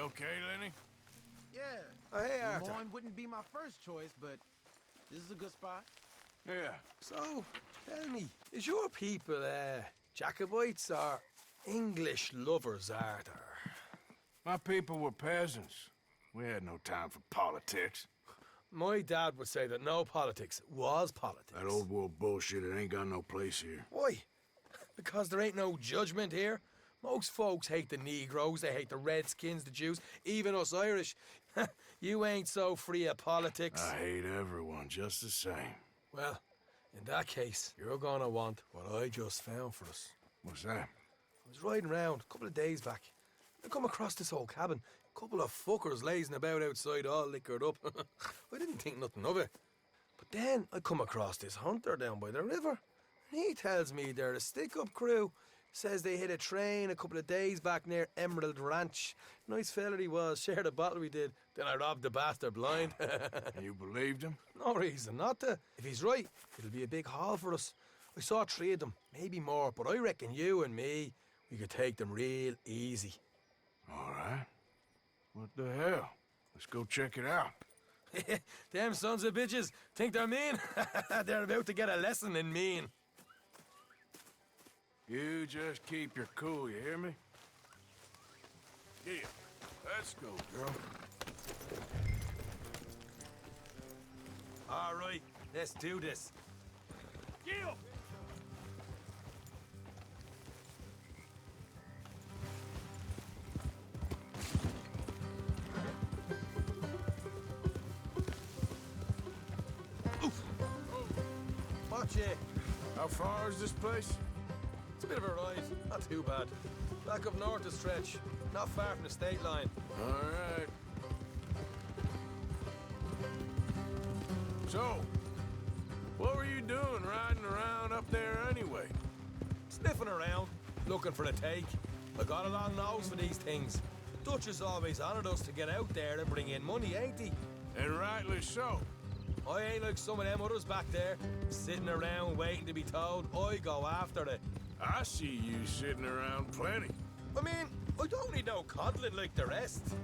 okay, Lenny? Yeah. Oh, hey, Arthur. Lemoyne wouldn't be my first choice, but this is a good spot. Yeah. So, tell me, is your people, Jacobites or English lovers, Arthur? My people were peasants. We had no time for politics. My dad would say that no politics was politics. That old world bullshit, it ain't got no place here. Why? Because there ain't no judgment here. Most folks hate the Negroes, they hate the Redskins, the Jews, even us Irish. You ain't so free of politics. I hate everyone just the same. Well, in that case, you're gonna want what I just found for us. What's that? I was riding around a couple of days back. I come across this old cabin. A couple of fuckers lazing about outside all liquored up. I didn't think nothing of it. But then I come across this hunter down by the river. And he tells me they're a stick-up crew. Says they hit a train a couple of days back near Emerald Ranch. Nice fella he was, shared a bottle we did. Then I robbed the bastard blind. And you believed him? No reason not to. If he's right, it'll be a big haul for us. I saw 3 of them, maybe more, but I reckon you and me, we could take them real easy. All right. What the hell? Let's go check it out. Them sons of bitches think they're mean. They're about to get a lesson in mean. You just keep your cool, you hear me? Yeah. Let's go, girl. All right, let's do this. Gil! Watch it. How far is this place? It's a bit of a ride, not too bad. Back up north a stretch, not far from the state line. All right. So, what were you doing riding around up there anyway? Sniffing around, looking for a take. I got a long nose for these things. Dutch has always honoured us to get out there and bring in money, ain't he? And rightly so. I ain't like some of them others back there, sitting around waiting to be told. I go after it. I see you sitting around plenty. I mean, I don't need no coddling like the rest.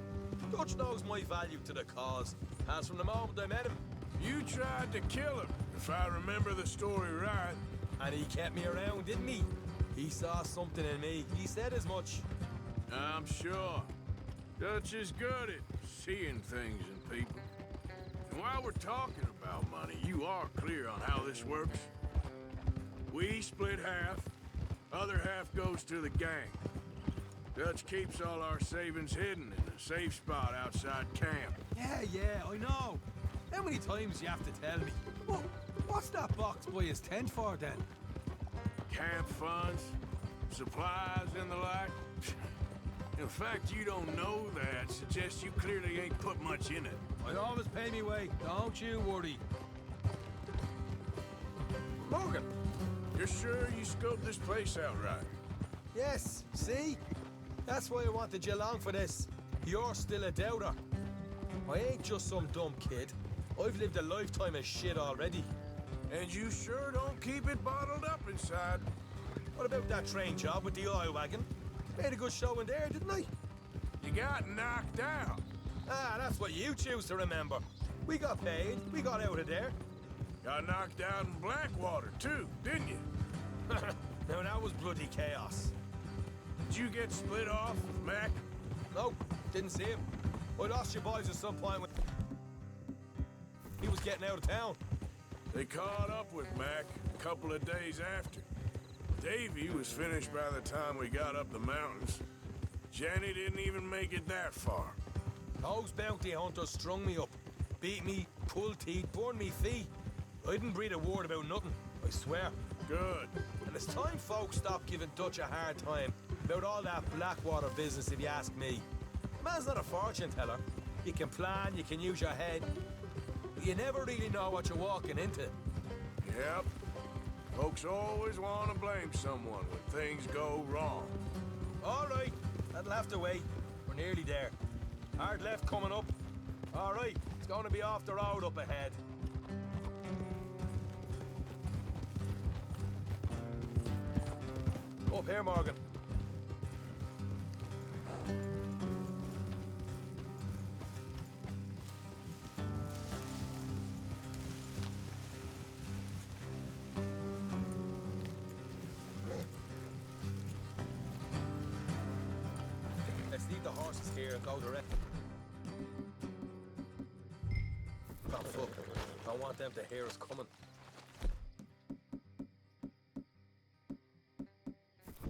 Dutch knows my value to the cause, as from the moment I met him. You tried to kill him, if I remember the story right. And he kept me around, didn't he? He saw something in me. He said as much. I'm sure. Dutch is good at seeing things in people. And while we're talking about money, you are clear on how this works? We split half, other half goes to the gang. Dutch keeps all our savings hidden in a safe spot outside camp. Yeah, I know. How many times you have to tell me? Well, what's that box by his tent for then? Camp funds, supplies, and the like. In fact, you don't know that suggests you clearly ain't put much in it. I always pay me way, don't you worry. Morgan. You're sure you scoped this place out right? Yes, see? That's why I wanted you along for this. You're still a doubter. I ain't just some dumb kid. I've lived a lifetime of shit already. And you sure don't keep it bottled up inside. What about that train job with the oil wagon? Made a good show in there, didn't I? You got knocked out. Ah, that's what you choose to remember. We got paid, we got out of there. Got knocked out in Blackwater, too, didn't you? Now that was bloody chaos. Did you get split off with Mac? Nope, didn't see him. I lost your boys at some point when he was getting out of town. They caught up with Mac a couple of days after. Davy was finished by the time we got up the mountains. Jenny didn't even make it that far. Those bounty hunters strung me up, beat me, pulled teeth, burned me feet. I didn't breathe a word about nothing, I swear. Good. And it's time folks stop giving Dutch a hard time about all that Blackwater business, if you ask me. Man's not a fortune teller. You can plan, you can use your head, but you never really know what you're walking into. Yep. Folks always want to blame someone when things go wrong. All right, that'll have to wait. We're nearly there. Hard left coming up. All right, it's going to be off the road up ahead. Up here, Morgan. here and go direct. On foot. Don't want them to hear us coming.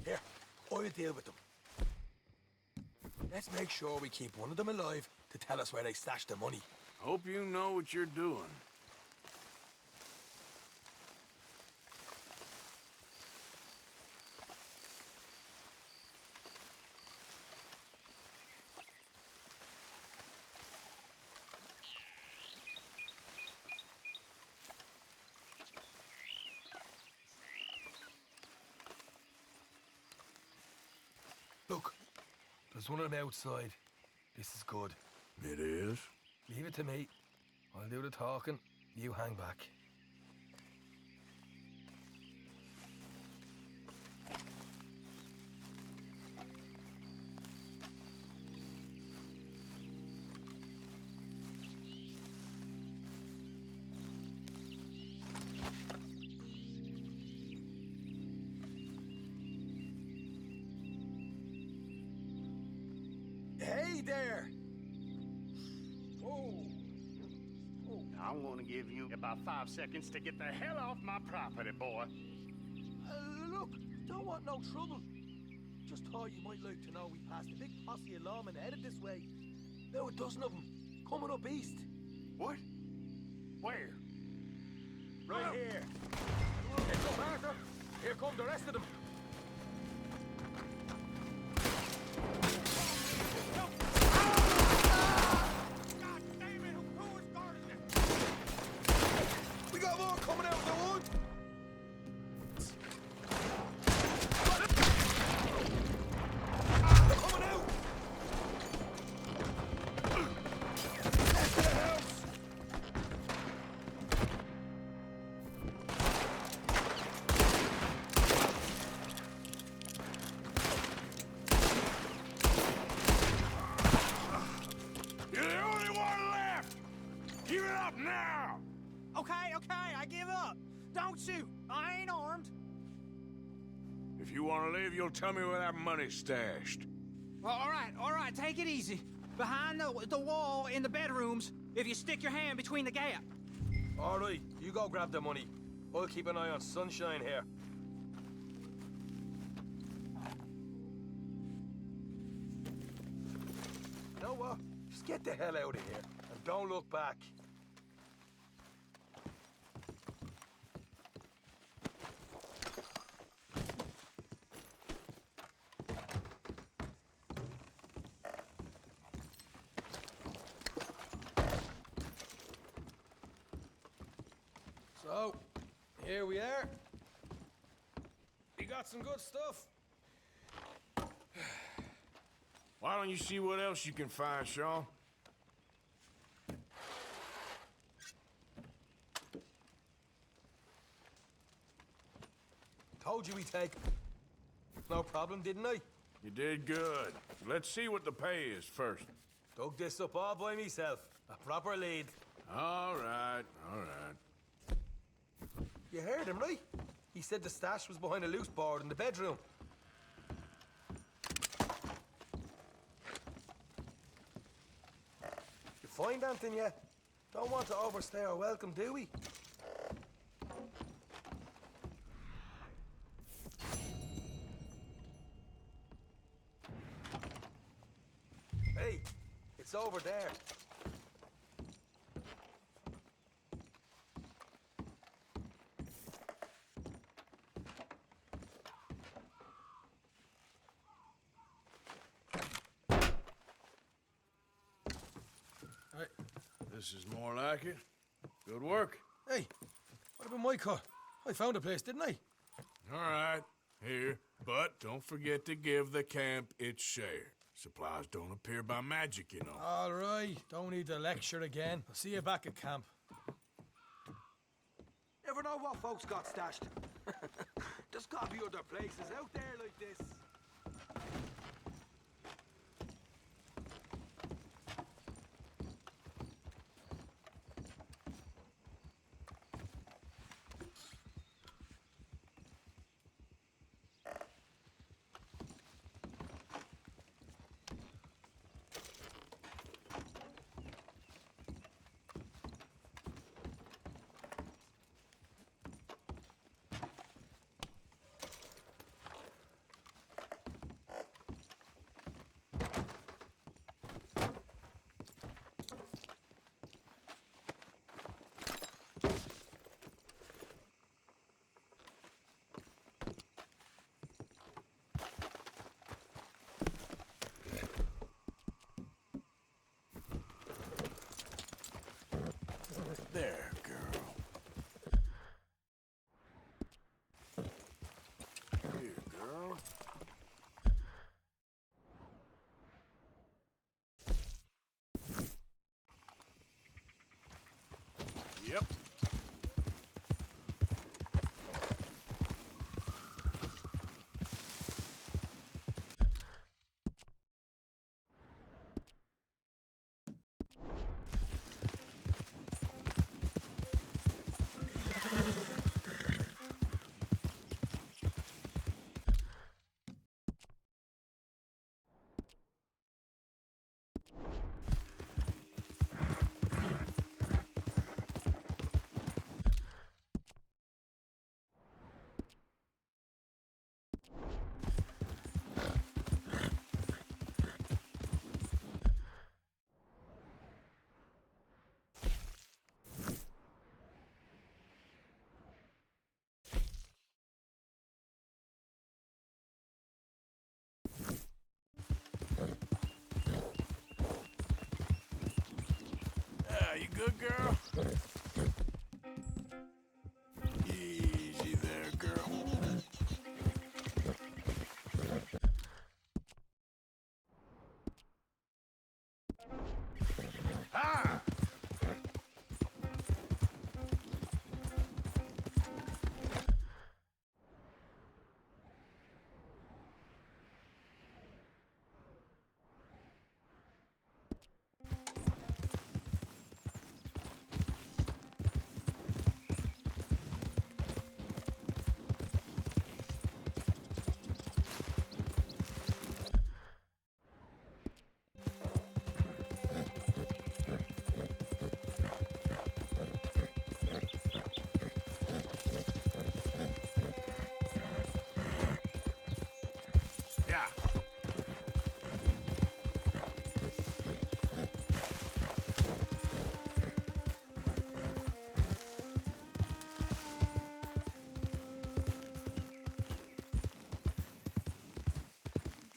Here, I'll deal with them. Let's make sure we keep one of them alive to tell us where they stashed the money. Hope you know what you're doing. Look, there's one on the outside. This is good. It is? Leave it to me. I'll do the talking. You hang back. Hey there! I'm gonna give you about 5 seconds to get the hell off my property, boy. Look, don't want no trouble. Just thought you might like to know we passed a big posse of lawmen headed this way. Now a dozen of them, coming up east. What? Where? Right here. Heads up, Arthur. Here come the rest of them. God damn it, who is guarding it? We got more coming out of the wood. They're coming out. Left of the house. You're the only one left! Give it up now! Okay, I give up. Don't shoot. I ain't armed. If you want to leave, you'll tell me where that money's stashed. Well, all right, take it easy. Behind the wall in the bedrooms, if you stick your hand between the gap. All right, you go grab the money. I'll keep an eye on Sunshine here. You know what? Just get the hell out of here and don't look back. So, here we are. We got some good stuff. Why don't you see what else you can find, Sean? Told you we'd take. No problem, didn't I? You did good. Let's see what the pay is first. Dug this up all by myself. A proper lead. All right, all right. You heard him, right? He said the stash was behind a loose board in the bedroom. You find anything yet? Don't want to overstay our welcome, do we? Hey, it's over there. Hey, this is more like it. Good work. Hey, what about my cut? I found a place, didn't I? All right, here. But don't forget to give the camp its share. Supplies don't appear by magic, you know. All right, don't need to lecture again. I'll see you back at camp. Never know what folks got stashed. There's gotta be other places out there like this. Good girl. Easy there, girl. Ah! Yeah.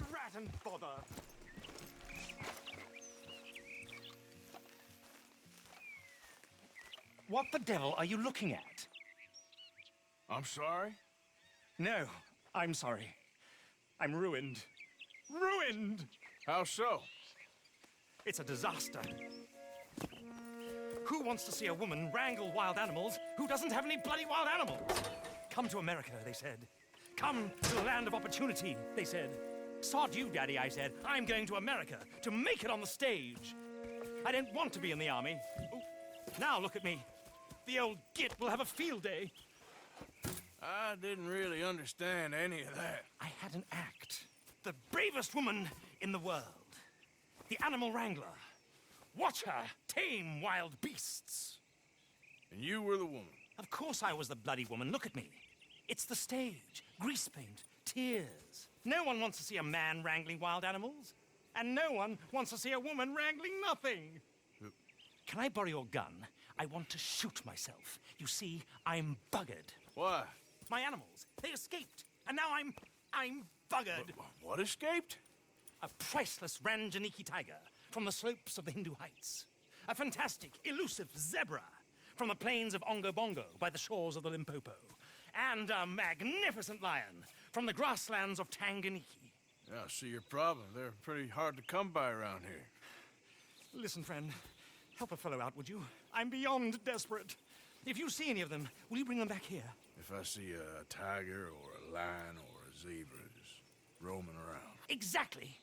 Drat and bother. What the devil are you looking at? I'm sorry? No, I'm sorry. I'm ruined. Ruined! How so? It's a disaster. Who wants to see a woman wrangle wild animals who doesn't have any bloody wild animals? Come to America, they said. Come to the land of opportunity, they said. Sod you, Daddy, I said. I'm going to America to make it on the stage. I don't want to be in the army. Oh, now look at me. The old git will have a field day. I didn't really understand any of that. I had an act. The bravest woman in the world. The animal wrangler. Watch her tame wild beasts. And you were the woman. Of course I was the bloody woman. Look at me. It's the stage. Grease paint. Tears. No one wants to see a man wrangling wild animals. And no one wants to see a woman wrangling nothing. Can I borrow your gun? I want to shoot myself. You see, I'm buggered. Why? My animals, they escaped. And now I'm buggered. What escaped? A priceless Ranjaniki tiger from the slopes of the Hindu Heights. A fantastic, elusive zebra from the plains of Ongo Bongo by the shores of the Limpopo. And a magnificent lion from the grasslands of Tanganyika. Yeah, I see your problem. They're pretty hard to come by around here. Listen, friend, help a fellow out, would you? I'm beyond desperate. If you see any of them, will you bring them back here? If I see a tiger or a lion or a zebra just roaming around. Exactly.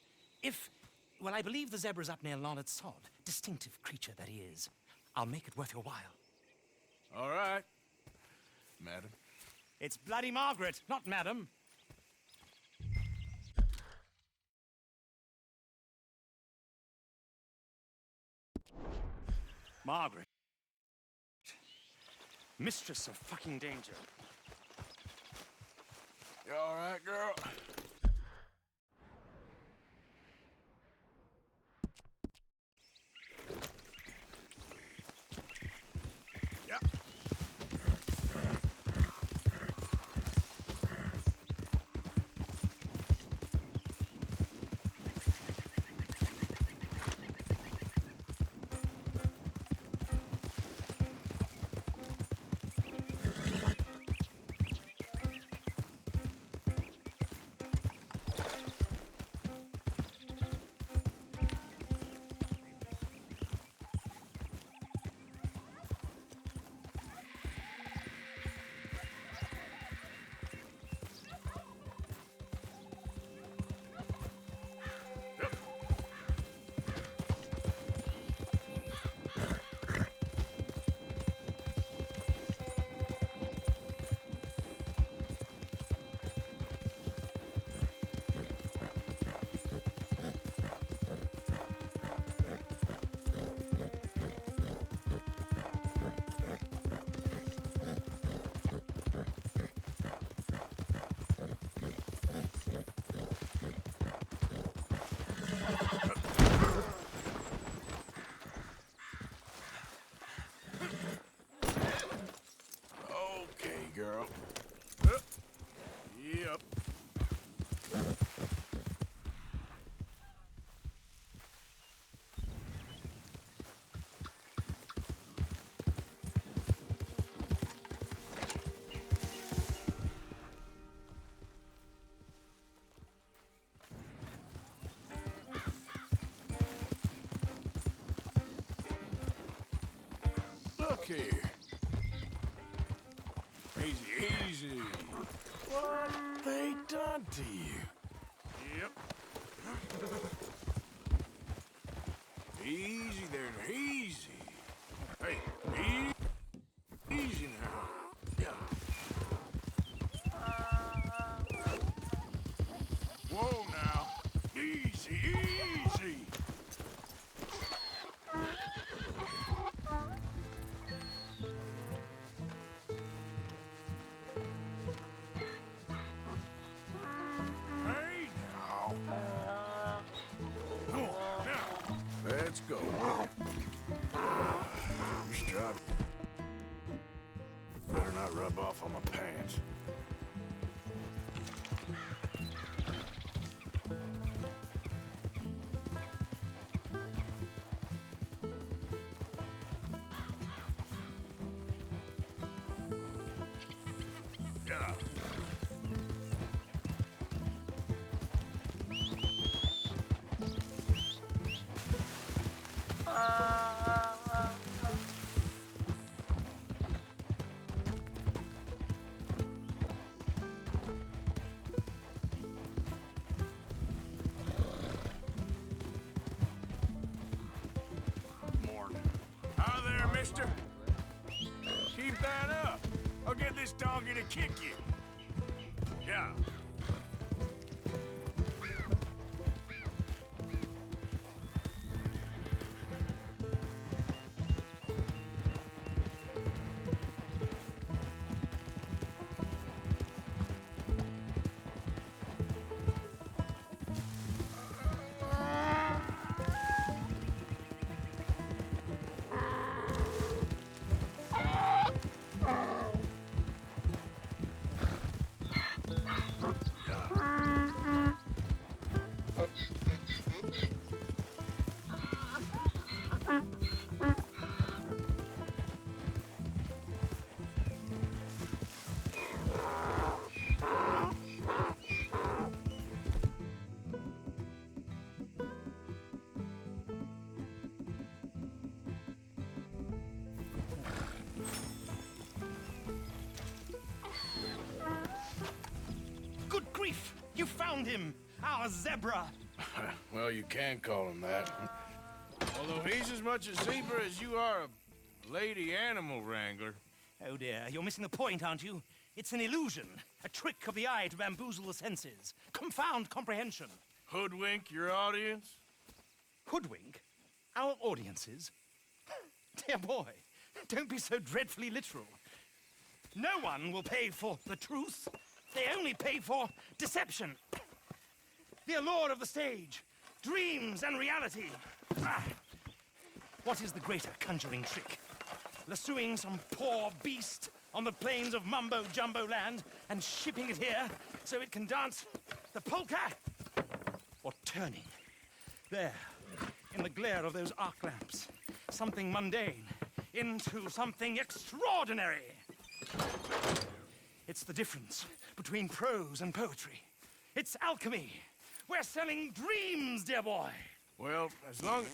Well, I believe the zebra's up near Larned Sod. Distinctive creature that he is. I'll make it worth your while. All right, madam. It's Bloody Margaret, not Madam. Margaret. Mistress of fucking danger. You all right, girl? Yeah. here. Easy, easy. What they done to you? Yep. Easy there, easy. Hey, easy now. Yeah. Whoa now. Easy, easy. Hey now. Come on, now. Let's go. Just drive. Better not rub off on my pants. Yeah. Morning. Hi there, mister. Keep that up. I'll get this donkey to kick you. Yeah. Good grief! You found him! Our zebra! Well, you can call him that. Although he's as much a zebra as you are a lady animal wrangler. Oh dear, you're missing the point, aren't you? It's an illusion, a trick of the eye to bamboozle the senses, confound comprehension. Hoodwink your audience? Hoodwink? Our audiences? Dear boy, don't be so dreadfully literal. No one will pay for the truth. They only pay for deception. The allure of the stage, dreams and reality. Ah. What is the greater conjuring trick? Lassoing some poor beast on the plains of mumbo-jumbo land and shipping it here so it can dance the polka? Or turning, there, in the glare of those arc lamps, something mundane into something extraordinary? It's the difference between prose and poetry. It's alchemy. We're selling dreams, dear boy. Well, as long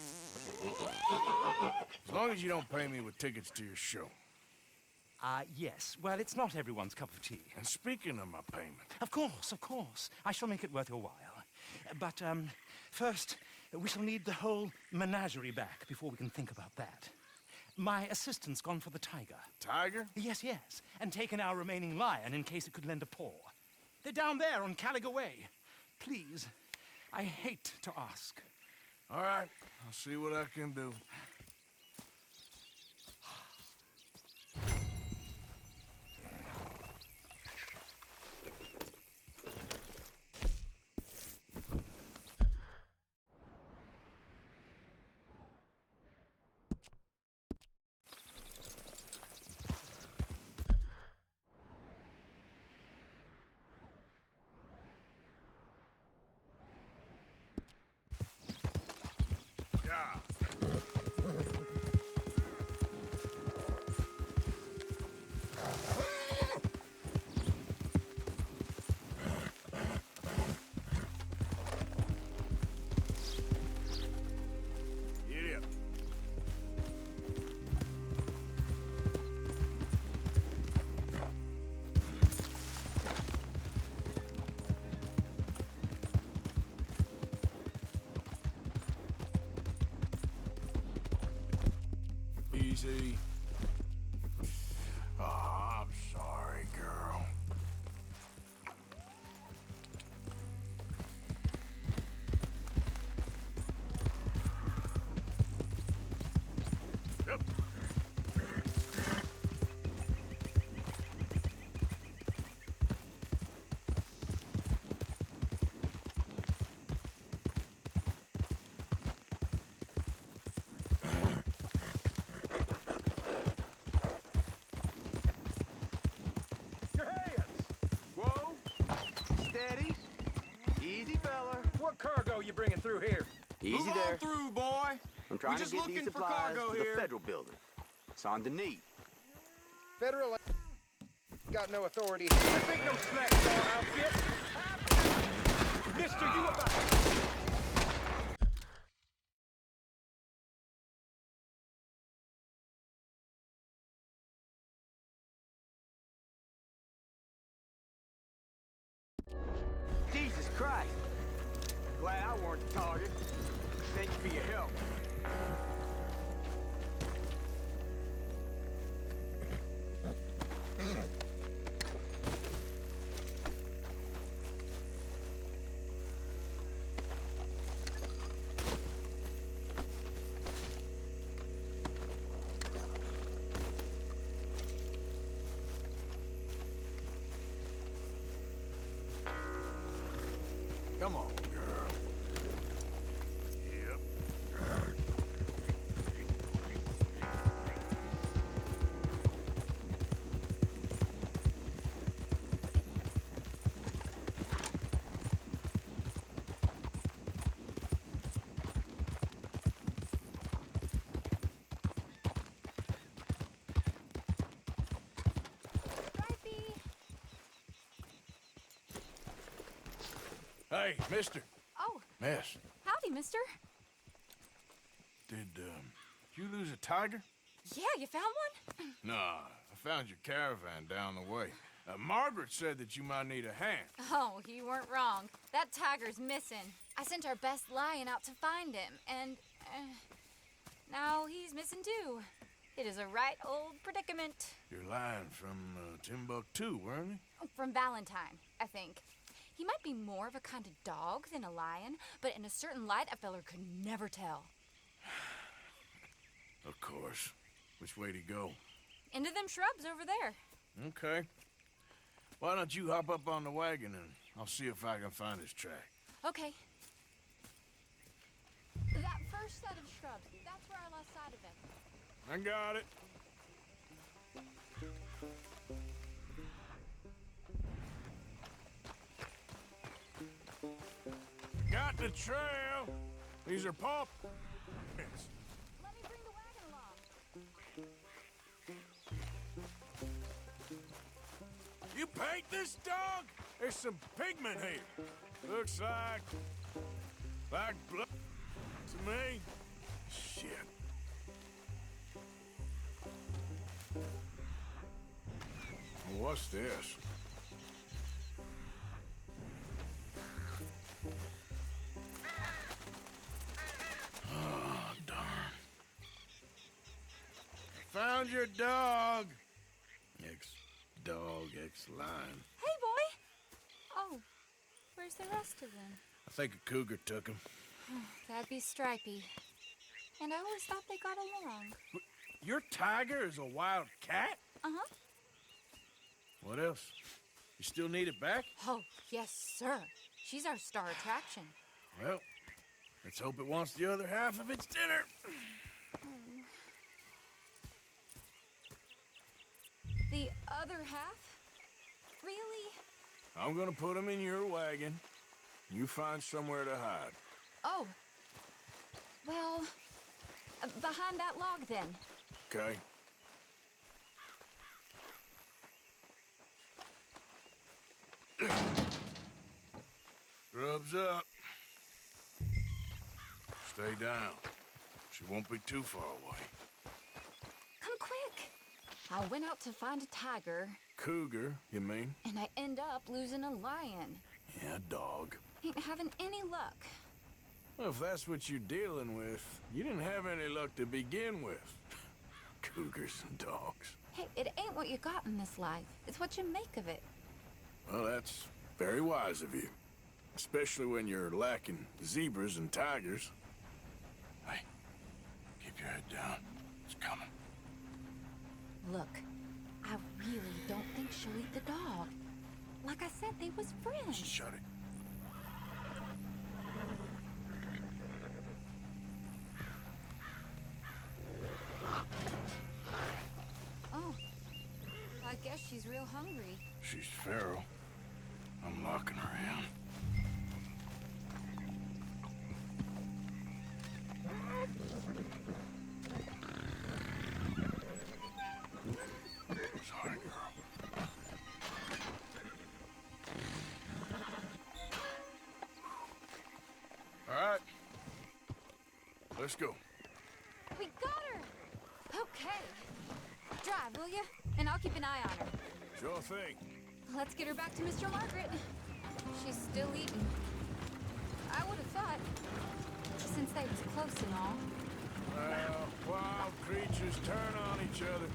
as you don't pay me with tickets to your show. Yes. Well, it's not everyone's cup of tea. And speaking of my payment, Of course. I shall make it worth your while. But, first, we shall need the whole menagerie back before we can think about that. My assistant's gone for the tiger. Tiger? Yes, and taken our remaining lion in case it could lend a paw. They're down there on Caliga Way. Please, I hate to ask. All right, I'll see what I can do. easy. Oh, I'm sorry, girl. Yep. Your hands! Whoa! Steady. Easy, fella. What cargo you bringing through here? Easy Move there. on through, boy. I'm trying just to get these looking for supplies cargo to the here. federal building. It's on Denise. Federal got no authority. This ain't no slack outfit. Mister, you about... Jesus Christ. Glad I weren't the target. Thank you for your help. Come on, girl. Yep. Hey, mister. Oh, Miss, howdy, mister. did you lose a tiger? Yeah, you found one? Nah, I found your caravan down the way. Margaret said that you might need a hand. Oh, you weren't wrong. That tiger's missing. I sent our best lion out to find him, and now he's missing too. It is a right old predicament. You're lying from Timbuktu, weren't you? From Valentine, I think. He might be more of a kind of dog than a lion, but in a certain light, a feller could never tell. Of course. Which way to go? Into them shrubs over there. Okay. Why don't you hop up on the wagon and I'll see if I can find his track. Okay. That first set of shrubs, that's where I lost sight of him. I got it. Got the trail. These are paw prints. Let me bring the wagon along. You paint this dog? There's some pigment here. Looks like blood to me. Shit. What's this? Oh, darn. Found your dog. Ex-dog, ex-lion. Hey, boy! Oh, where's the rest of them? I think a cougar took him. That'd be Stripey. And I always thought they got along. Your tiger is a wild cat? Uh-huh. What else? You still need it back? Oh, yes, sir. She's our star attraction. Well, let's hope it wants the other half of its dinner. The other half? Really? I'm gonna put him in your wagon. You find somewhere to hide. Oh. Well, behind that log, then. Okay? Scrubs up. Stay down. She won't be too far away. Come quick. I went out to find a tiger, Cougar, you mean? and I end up losing a lion. Yeah, dog. Ain't having any luck. Well, if that's what you're dealing with, you didn't have any luck to begin with. Cougars and dogs. Hey, it ain't what you got in this life. It's what you make of it. Well, that's very wise of you. Especially when you're lacking zebras and tigers. Hey, keep your head down. It's coming. Look, I really don't think she'll eat the dog. Like I said, they was friends. Shut it. Oh, I guess she's real hungry. She's feral. I'm locking her in. Sorry, girl. All right. Let's go. We got her! Okay. Drive, will you? And I'll keep an eye on her. Sure thing. Let's get her back to Mr. Margaret. She's still eating. I would have thought, since they was close and all. Well, wild creatures turn on each other.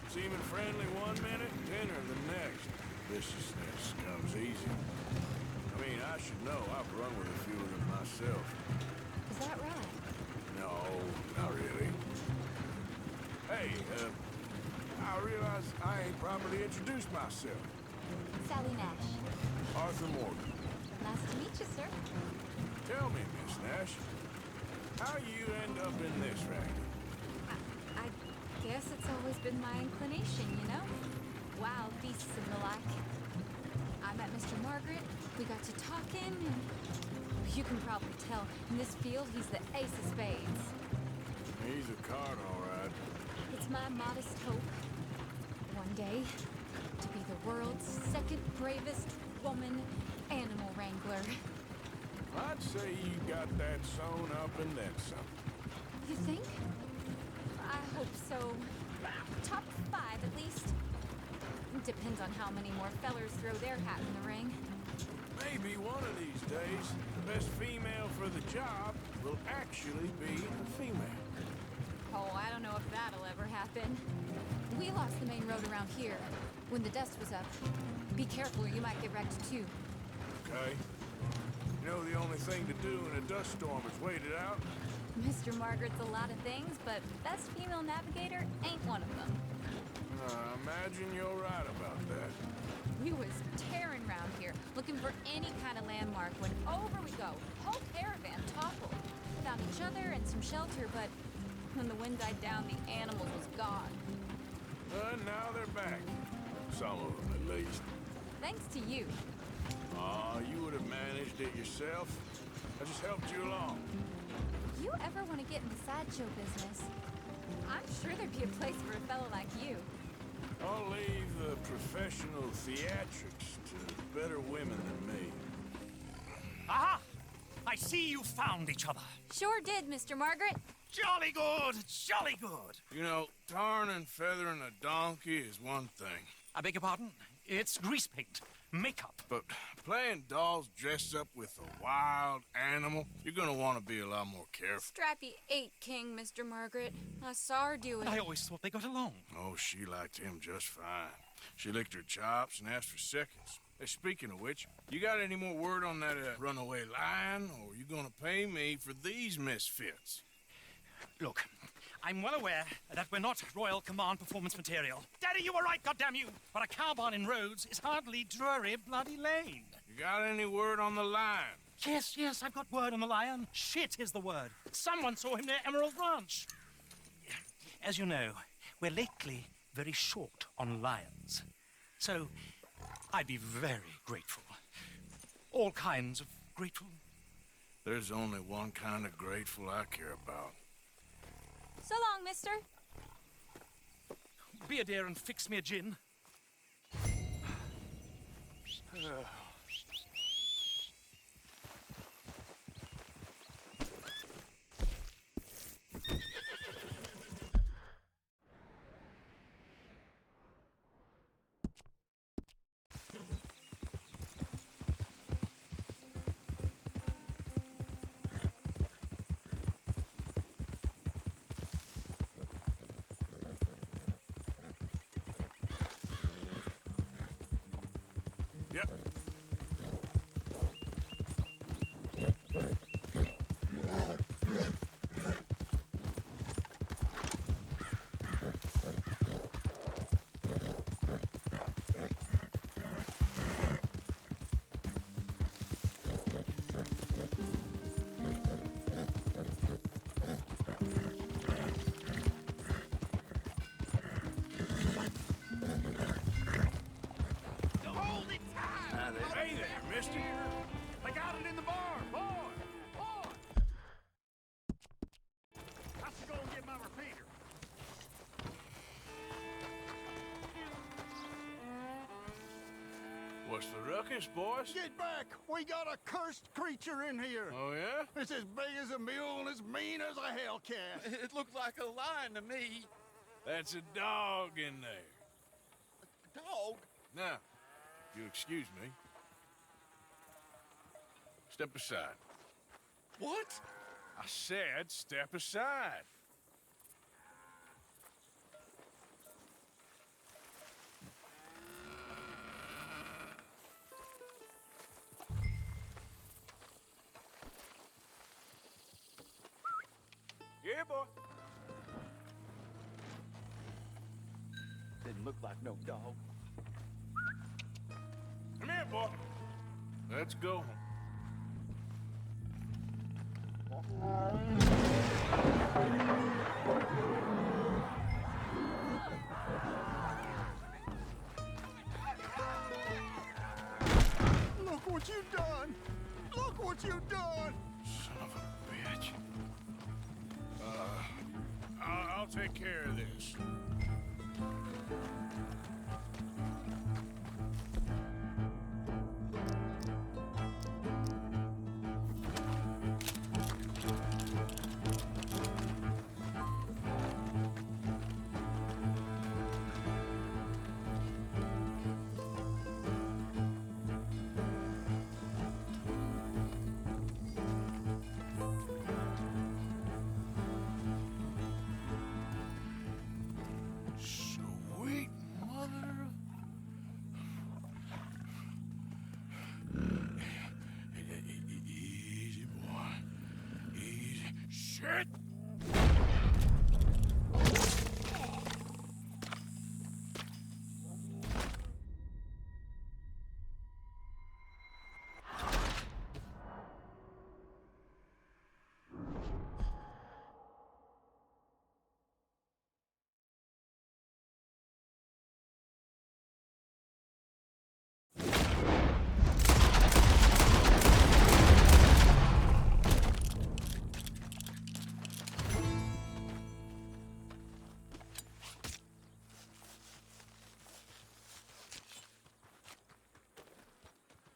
Seeming friendly one minute, dinner the next. Viciousness comes easy. I mean, I should know. I've run with a few of them myself. Is that right? No, not really. Hey, I realize I ain't properly introduced myself. Sally Nash. Arthur Morgan. Nice to meet you, sir. Tell me, Miss Nash, how you end up in this racket? I guess it's always been my inclination, you know? Wild beasts and the like. I met Mr. Margaret, we got to talking, and you can probably tell, in this field, he's the ace of spades. He's a card, all right. It's my modest hope, one day, to be the world's second bravest woman animal wrangler. I'd say you got that sewn up and then some. You think? I hope so. Top 5, at least. Depends on how many more fellers throw their hat in the ring. Maybe one of these days, the best female for the job will actually be a female. Oh, I don't know if that'll ever happen. We lost the main road around here when the dust was up. Be careful or you might get wrecked too. Okay? You know the only thing to do in a dust storm is wait it out? Mr. Margaret's a lot of things, but best female navigator ain't one of them. I imagine you're right about that. We was tearing around here, looking for any kind of landmark when over we go. Whole caravan toppled. Found each other and some shelter, but when the wind died down, the animals was gone. And now they're back. Some of them, at least. Thanks to you. Aw, you would have managed it yourself. I just helped you along. You ever want to get in the sideshow business? I'm sure there'd be a place for a fellow like you. I'll leave the professional theatrics to better women than me. Aha! I see you found each other. Sure did, Mr. Margaret. Jolly good, jolly good. You know, tarring and feathering a donkey is one thing. I beg your pardon? It's grease paint, makeup. But playing dolls dressed up with a wild animal, you're gonna want to be a lot more careful. Strappy ate King, Mr. Margaret. I saw her do it. I always thought they got along. Oh, she liked him just fine. She licked her chops and asked for seconds. Hey, speaking of which, you got any more word on that runaway lion, or you gonna pay me for these misfits? Look, I'm well aware that we're not Royal Command performance material. Daddy, you were right, goddamn you! But a cow barn in Rhodes is hardly Drury Bloody Lane. You got any word on the lion? Yes, I've got word on the lion. Shit is the word. Someone saw him near Emerald Ranch. As you know, we're lately very short on lions. So, I'd be very grateful. All kinds of grateful. There's only one kind of grateful I care about. So long, mister. Be a dear and fix me a gin. Yep. Hey there, mister. I got it in the barn, boy! Boy! I should go and get my repeater. What's the ruckus, boys? Get back! We got a cursed creature in here. Oh, yeah? It's as big as a mule and as mean as a hellcat. It looked like a lion to me. That's a dog in there. Dog? Now, you excuse me. Step aside. What? I said step aside. Yeah, boy. Didn't look like no dog. Come here, boy. Let's go. Look what you've done! Look what you've done! Son of a bitch. I'll take care of this. Sweet mother of... Easy, boy. Easy. Shit!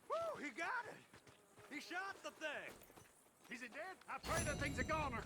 Woo, he got it! He shot the thing! Is it dead? I pray that thing's a goner.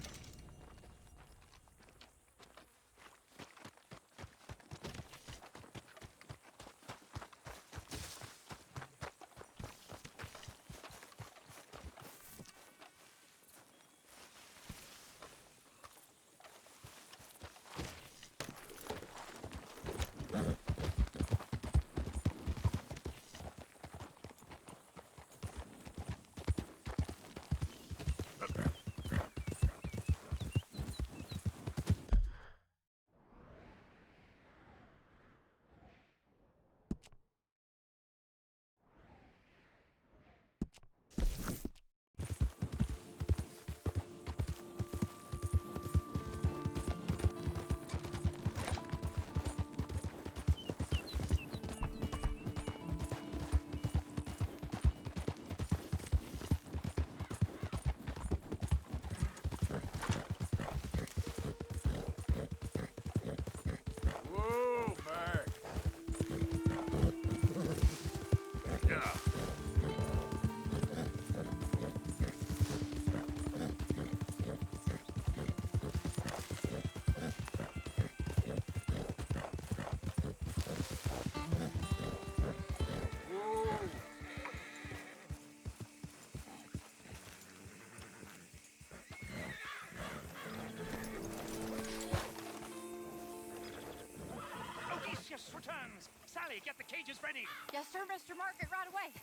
get the cages ready. Yes, sir, Mr. Margaret, right away.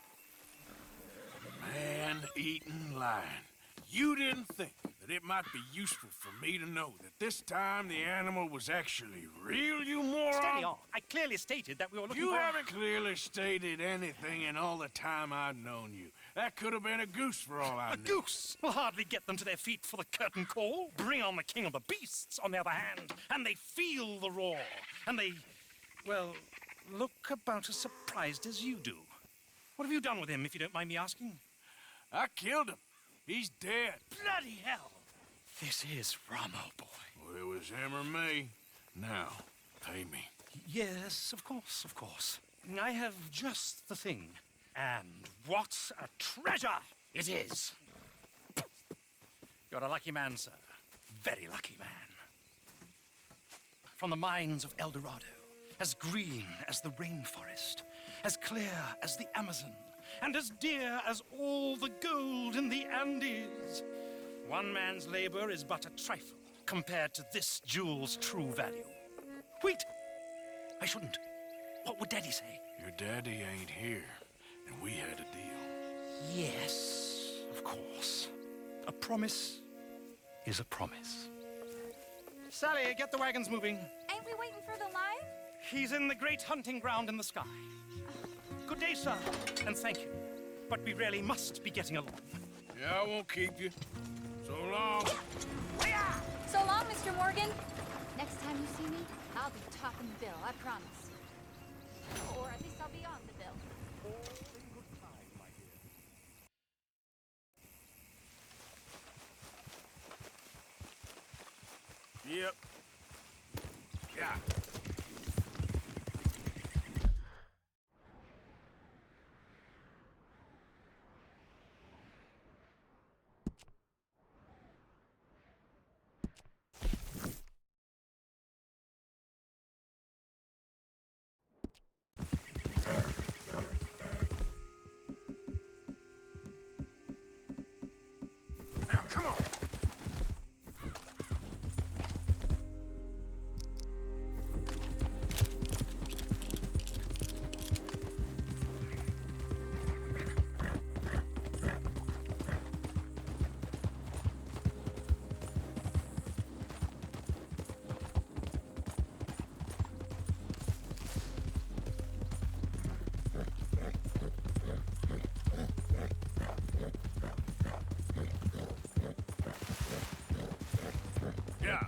Man-eating lion. You didn't think that it might be useful for me to know that this time the animal was actually real, you moron? Steady on. I clearly stated that we were looking You for... haven't clearly stated anything in all the time I've known you. That could have been a goose for all I A knew. goose will hardly get them to their feet for the curtain call. Bring on the king of the beasts, on the other hand, and they feel the roar. And they, well, look about as surprised as you do. What have you done with him, if you don't mind me asking? I killed him. He's dead. Bloody hell! This is Ramo, boy. Well, it was him or me. Now, pay me. Yes, of course, of course. I have just the thing. And what a treasure it is! You're a lucky man, sir. Very lucky man. From the mines of El Dorado, as green as the rainforest, as clear as the Amazon, and as dear as all the gold in the Andes. One man's labor is but a trifle compared to this jewel's true value. Wait! I shouldn't. What would Daddy say? Your daddy ain't here, and we had a deal. Yes, of course. A promise is a promise. Sally, get the wagons moving. Ain't we waiting for the lion? He's in the great hunting ground in the sky. Good day, sir, and thank you. But we really must be getting along. Yeah, I won't keep you. So long. So long, Mr. Morgan. Next time you see me, I'll be topping the bill, I promise. Or at least I'll be on the bill. Yep. Yeah. Now, come on. Yeah.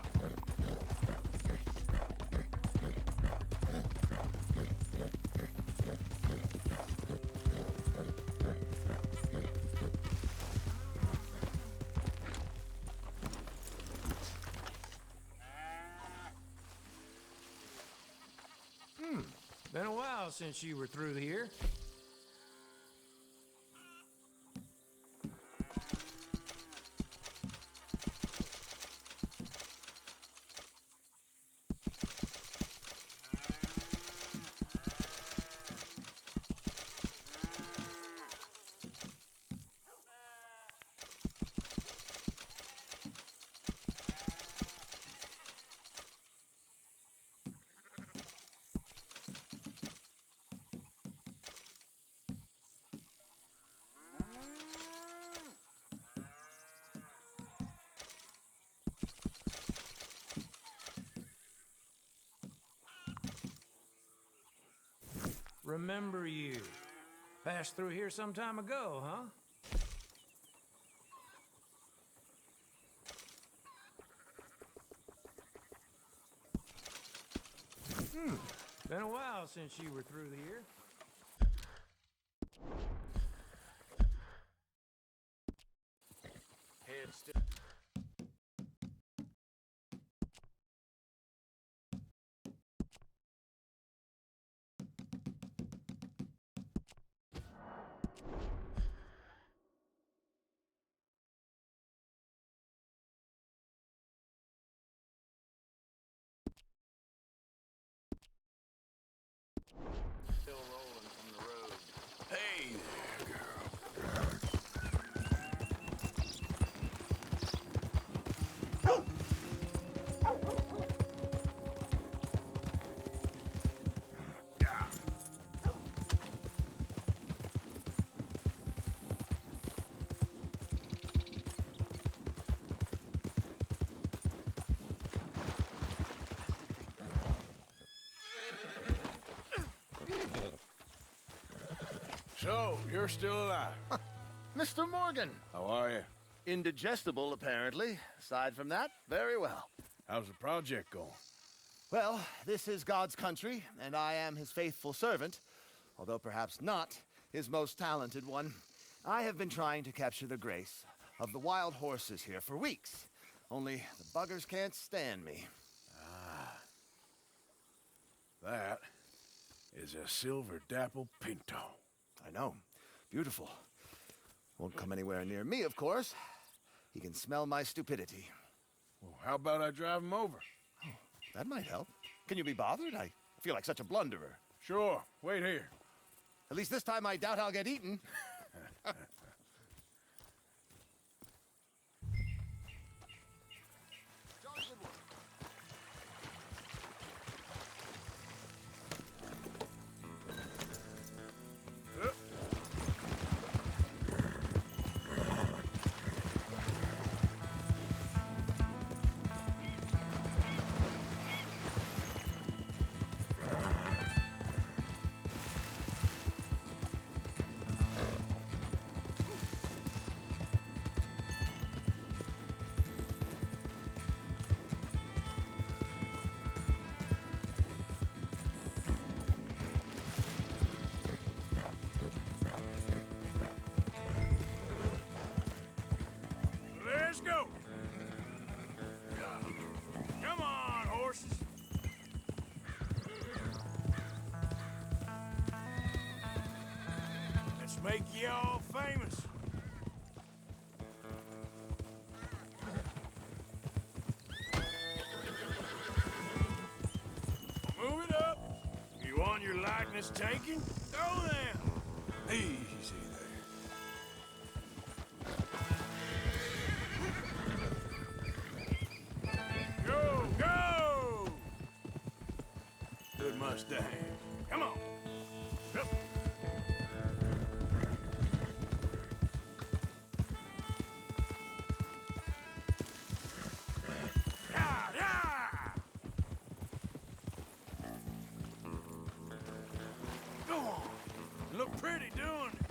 Been a while since you were through here. Remember you. Passed through here some time ago, huh? Been a while since you were through here. Head still. Still rolling from the road. Hey there, girl. Yeah. So, you're still alive. Mr. Morgan! How are you? Indigestible, apparently. Aside from that, very well. How's the project going? Well, this is God's country, and I am his faithful servant, although perhaps not his most talented one. I have been trying to capture the grace of the wild horses here for weeks. Only the buggers can't stand me. That is a silver dapple pinto. I know. Beautiful. Won't come anywhere near me, of course. He can smell my stupidity. Well, how about I drive him over? That might help. Can you be bothered? I feel like such a blunderer. Sure. Wait here. At least this time I doubt I'll get eaten. Let's go. Come on, horses. Let's make you all famous. Move it up. You want your likeness taken? Go then. Easy there. Go, go! Good mustache. Come on. Yep. Yeah, yeah! Go on. You look pretty doing it.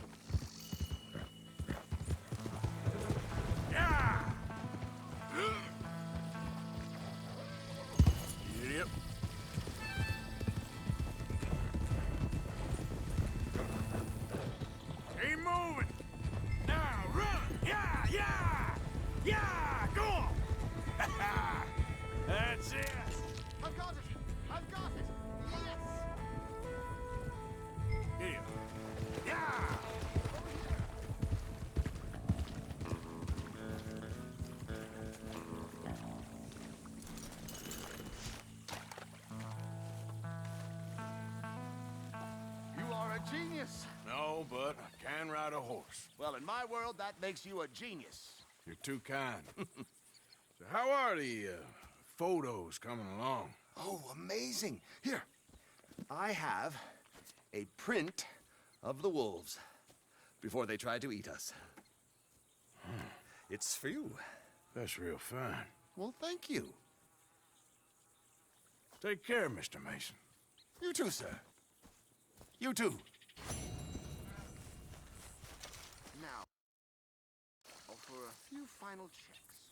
Yeah! Yep. Keep moving. Now run. Yeah, yeah, yeah. Go on. That's it. I've got it! I've got it! Yes! Here. Yeah. You are a genius! No, but I can ride a horse. Well, in my world, that makes you a genius. You're too kind. So how are the photos coming along? Oh, amazing. Here, I have a print of the wolves before they tried to eat us. It's for you. That's real fine. Well, thank you. Take care, Mr. Mason. You too, sir. You too. Now, for a few final checks.